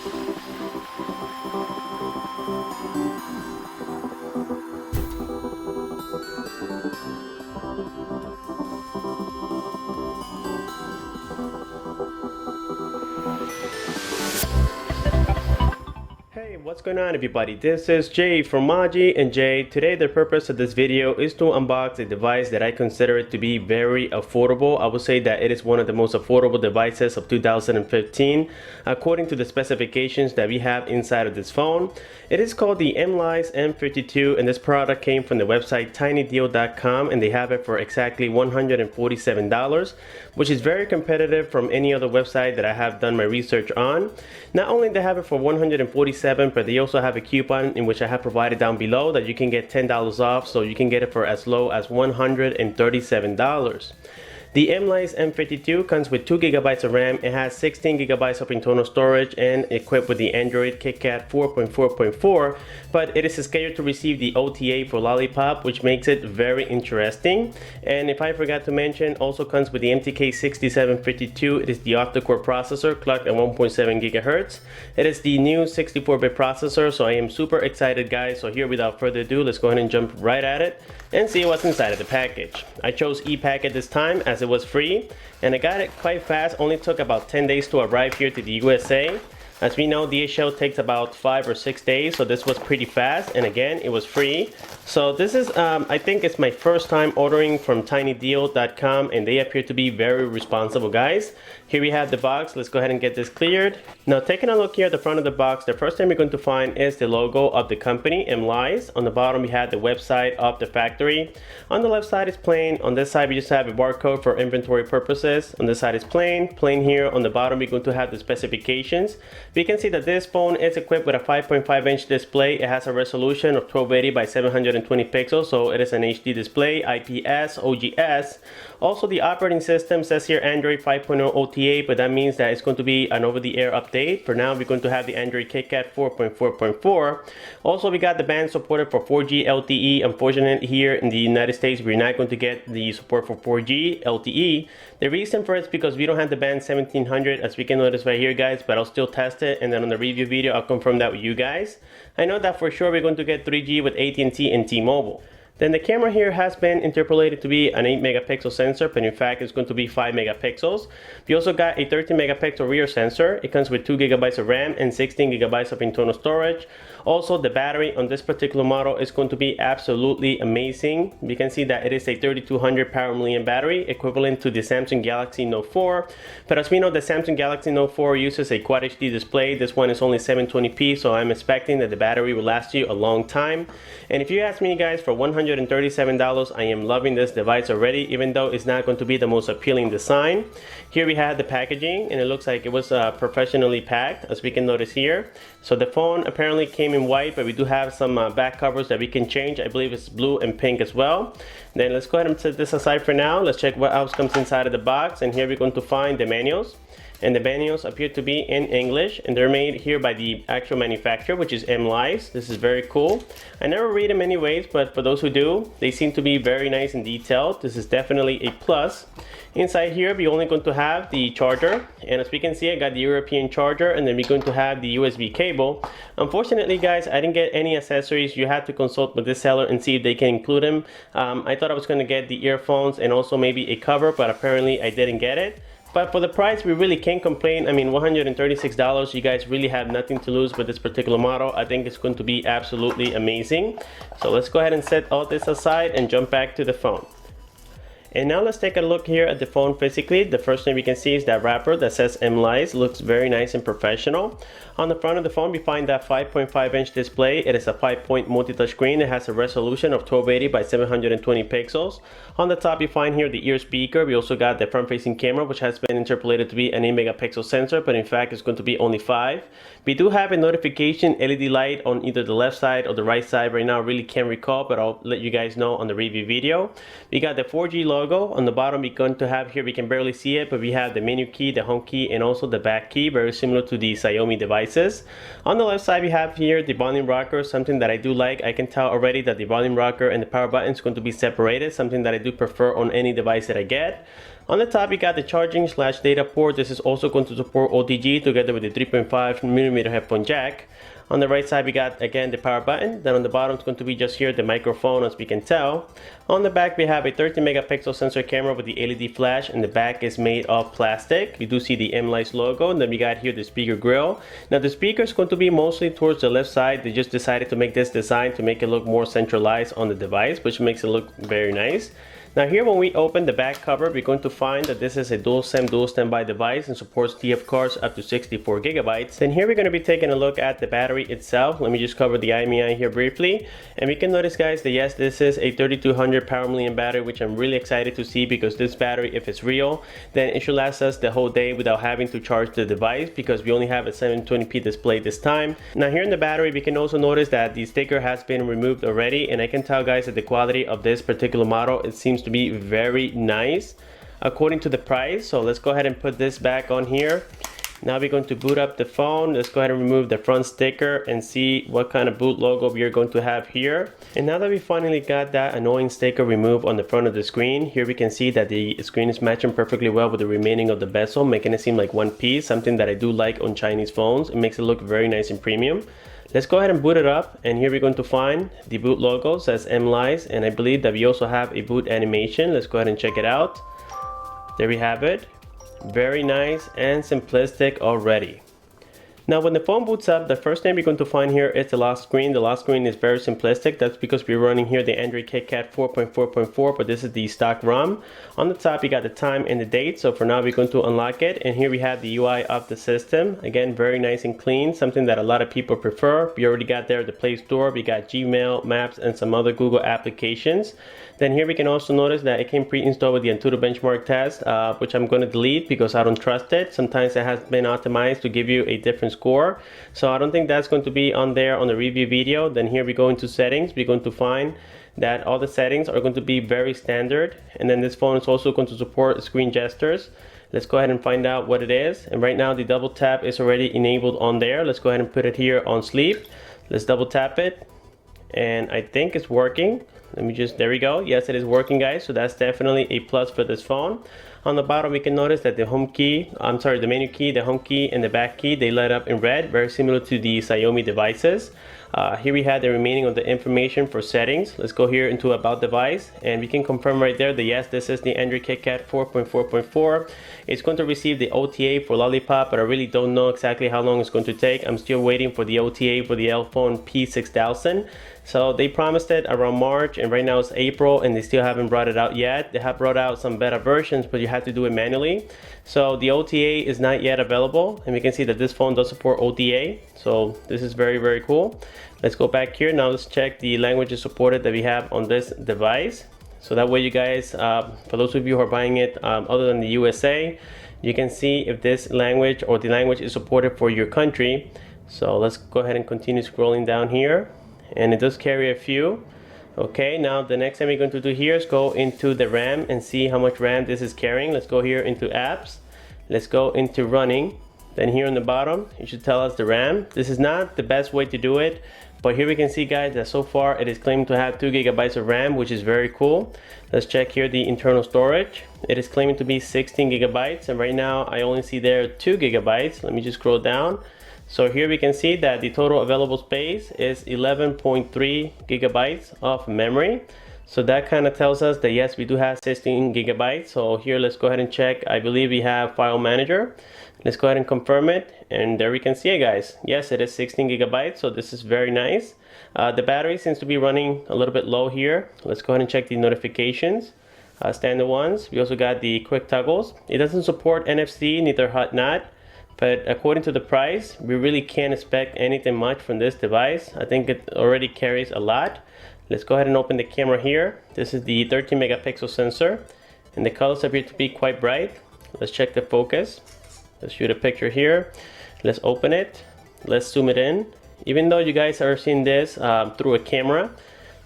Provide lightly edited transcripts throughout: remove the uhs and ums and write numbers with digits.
Hey, what's going on everybody? This is Jay from Maji, and Jay, today the purpose of this video is to unbox a device that I consider it to be very affordable. I would say that it is one of the most affordable devices of 2015 according to the specifications that we have inside of this phone. It is called the Mlais M52, and this product came from the website tinydeal.com, and they have it for exactly $147, which is very competitive from any other website that I have done my research on. Not only they have it for $147, but they also have a coupon in which I have provided down below that you can get $10 off, so you can get it for as low as $137. The Mlais M52 comes with 2 GB of RAM, it has 16 GB of internal storage, and equipped with the Android KitKat 4.4.4, but it is scheduled to receive the OTA for Lollipop, which makes it very interesting. And if I forgot to mention, also comes with the MTK6752. It is the octa-core processor clocked at 1.7 GHz. It is the new 64-bit processor, so I am super excited, guys. So here, without further ado, let's go ahead and jump right at it and see what's inside of the package. I chose e-packet this time as it was free, and I got it quite fast. Only took about 10 days to arrive here to the USA. As we know, DHL takes about 5 or 6 days, so this was pretty fast, and again, it was free. So this is, I think it's my first time ordering from tinydeal.com, and they appear to be very responsible, guys. Here we have the box. Let's go ahead and get this cleared. Now, taking a look here at the front of the box, the first thing we're going to find is the logo of the company, Mlais. On the bottom, we have the website of the factory. On the left side is plain. On this side, we just have a barcode for inventory purposes. On this side is plain. Plain here. On the bottom, we're going to have the specifications. We can see that this phone is equipped with a 5.5-inch display. It has a resolution of 1280 by 720 pixels, so it is an HD display, IPS OGS. Also, the operating system says here Android 5.0 OTA, but that means that it's going to be an over-the-air update. For now, we're going to have the Android KitKat 4.4.4. Also, we got the band supported for 4G LTE. Unfortunately, here in the United States, we're not going to get the support for 4G LTE. The reason for it is because we don't have the band 1700, as we can notice right here, guys, but I'll still test it, and then on the review video, I'll confirm that with you guys. I know that for sure we're going to get 3G with AT&T and T-Mobile. Then the camera here has been interpolated to be an 8 megapixel sensor, but in fact it's going to be 5 megapixels. We also got a 13 megapixel rear sensor. It comes with 2 GB of RAM and 16 GB of internal storage. Also, the battery on this particular model is going to be absolutely amazing. You can see that it is a 3200 power milliamp battery, equivalent to the Samsung Galaxy Note 4. But as we know, the Samsung Galaxy Note 4 uses a Quad HD display. This one is only 720p, so I'm expecting that the battery will last you a long time. And if you ask me, guys, for $137, I am loving this device already, even though it's not going to be the most appealing design. Here we have the packaging, and it looks like it was professionally packed, as we can notice here. So the phone apparently came in white, but we do have some back covers that we can change. I believe it's blue and pink as well. Then let's go ahead and set this aside for now. Let's check what else comes inside of the box, and here we're going to find the manuals. And the manuals appear to be in English, and they're made here by the actual manufacturer, which is Mlais. This is very cool. I never read them anyways, but for those who do, they seem to be very nice and detailed. This is definitely a plus. Inside here, we're only going to have the charger, and as we can see, I got the European charger, and then we're going to have the USB cable. Unfortunately, guys, I didn't get any accessories. You have to consult with this seller and see if they can include them. I thought I was going to get the earphones and also maybe a cover, but apparently I didn't get it. But for the price, we really can't complain. I mean, $136, you guys really have nothing to lose with this particular model. I think it's going to be absolutely amazing. So let's go ahead and set all this aside and jump back to the phone. And now let's take a look here at the phone physically. The first thing we can see is that wrapper that says Mlais. Looks very nice and professional. On the front of the phone, we find that 5.5-inch display. It is a 5-point multi-touch screen. It has a resolution of 1280 by 720 pixels. On the top, you find here the ear speaker. We also got the front-facing camera, which has been interpolated to be an 8 megapixel sensor, but in fact, it's going to be only 5. We do have a notification LED light on either the left side or the right side. Right now, I really can't recall, but I'll let you guys know on the review video. We got the 4G logo. On the bottom, we're going to have here, we can barely see it, but we have the menu key, the home key, and also the back key, very similar to the Xiaomi devices. On the left side, we have here the volume rocker, something that I do like. I can tell already that the volume rocker and the power button is going to be separated, something that I do prefer on any device that I get. On the top, you got the charging / data port. This is also going to support OTG together with the 3.5mm headphone jack. On the right side, we got again the power button. Then on the bottom, it's going to be just here the microphone, as we can tell. On the back, we have a 13 megapixel sensor camera with the LED flash, and the back is made of plastic. You do see the Mlais logo, and then we got here the speaker grill. Now the speaker is going to be mostly towards the left side. They just decided to make this design to make it look more centralized on the device, which makes it look very nice. Now here, when we open the back cover, we're going to find that this is a dual SIM dual standby device and supports TF cards up to 64 gigabytes. Then here we're going to be taking a look at the battery itself. Let me just cover the IMEI here briefly, and we can notice, guys, that yes, this is a 3200 power milliamp battery, which I'm really excited to see, because this battery, if it's real, then it should last us the whole day without having to charge the device, because we only have a 720p display this time. Now here in the battery, we can also notice that the sticker has been removed already, and I can tell, guys, that the quality of this particular model, it seems to be very nice according to the price. So let's go ahead and put this back on here. Now we're going to boot up the phone. Let's go ahead and remove the front sticker and see what kind of boot logo we are going to have here. And now that we finally got that annoying sticker removed on the front of the screen, here we can see that the screen is matching perfectly well with the remaining of the bezel, making it seem like one piece, something that I do like on Chinese phones. It makes it look very nice and premium. Let's go ahead and boot it up, and here we're going to find the boot logo, says Mlais, and I believe that we also have a boot animation. Let's go ahead and check it out. There we have it. Very nice and simplistic already. Now when the phone boots up, the first thing we're going to find here is the lock screen. The lock screen is very simplistic. That's because we're running here the Android KitKat 4.4.4, but this is the stock ROM. On the top, you got the time and the date. So for now, we're going to unlock it. And here we have the UI of the system. Again, very nice and clean, something that a lot of people prefer. We already got there the Play Store. We got Gmail, Maps, and some other Google applications. Then here we can also notice that it came pre-installed with the Antutu benchmark test, which I'm going to delete because I don't trust it. Sometimes it has been optimized to give you a different score. So I don't think that's going to be on there on the review video. Then here we go into settings. We're going to find that all the settings are going to be very standard. And then this phone is also going to support screen gestures. Let's go ahead and find out what it is. And right now the double tap is already enabled on there. Let's go ahead and put it here on sleep. Let's double tap it. And I think it's working. Let me just, there we go. Yes, it is working, guys. So that's definitely a plus for this phone. On the bottom, we can notice that the home key, the menu key, the home key, and the back key, they light up in red, very similar to the Xiaomi devices. Here we have the remaining of the information for settings. Let's go here into about device, and we can confirm right there that yes, this is the Android KitKat 4.4.4. It's going to receive the OTA for Lollipop, but I really don't know exactly how long it's going to take. I'm still waiting for the OTA for the L phone P6000. So they promised it around March, and right now it's April, and they still haven't brought it out yet. They have brought out some beta versions, but you have to do it manually. So the OTA is not yet available, and we can see that this phone does support OTA. So this is very, very cool. Let's go back here. Now let's check the languages supported that we have on this device. So that way you guys, for those of you who are buying it other than the USA, you can see if this language or the language is supported for your country. So let's go ahead and continue scrolling down here. And it does carry a few. Okay, now the next thing we're going to do here is go into the RAM and see how much RAM this is carrying. Let's go here into apps. Let's go into running. Then here on the bottom, it should tell us the RAM. This is not the best way to do it, but here we can see, guys, that so far it is claiming to have 2 gigabytes of RAM, which is very cool. Let's check here the internal storage. It is claiming to be 16 gigabytes, and right now I only see there 2 gigabytes. Let me just scroll down. So here we can see that the total available space is 11.3 gigabytes of memory. So that kind of tells us that yes, we do have 16 gigabytes. So here, let's go ahead and check. I believe we have file manager. Let's go ahead and confirm it. And there we can see it, guys. Yes, it is 16 gigabytes. So this is very nice. The battery seems to be running a little bit low here. Let's go ahead and check the notifications. Standard ones. We also got the quick toggles. It doesn't support NFC, neither hot not. But according to the price, we really can't expect anything much from this device. I think it already carries a lot. Let's go ahead and open the camera here. This is the 13 megapixel sensor, and the colors appear to be quite bright. Let's check the focus. Let's shoot a picture here. Let's open it. Let's zoom it in. Even though you guys are seeing this through a camera,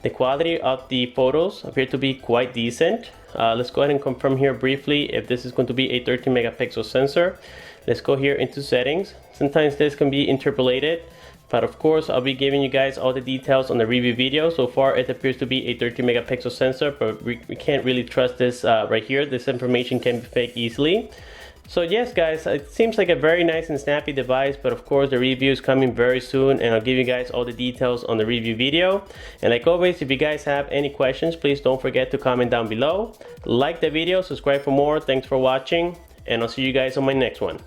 the quality of the photos appear to be quite decent. Let's go ahead and confirm here briefly if this is going to be a 13 megapixel sensor. Let's go here into settings. Sometimes this can be interpolated, but of course I'll be giving you guys all the details on the review video. So far it appears to be a 13 megapixel sensor, but we can't really trust this right here. This information can be fake easily. So yes guys, it seems like a very nice and snappy device, but of course the review is coming very soon and I'll give you guys all the details on the review video. And like always, if you guys have any questions, please don't forget to comment down below. Like the video, subscribe for more. Thanks for watching, and I'll see you guys on my next one.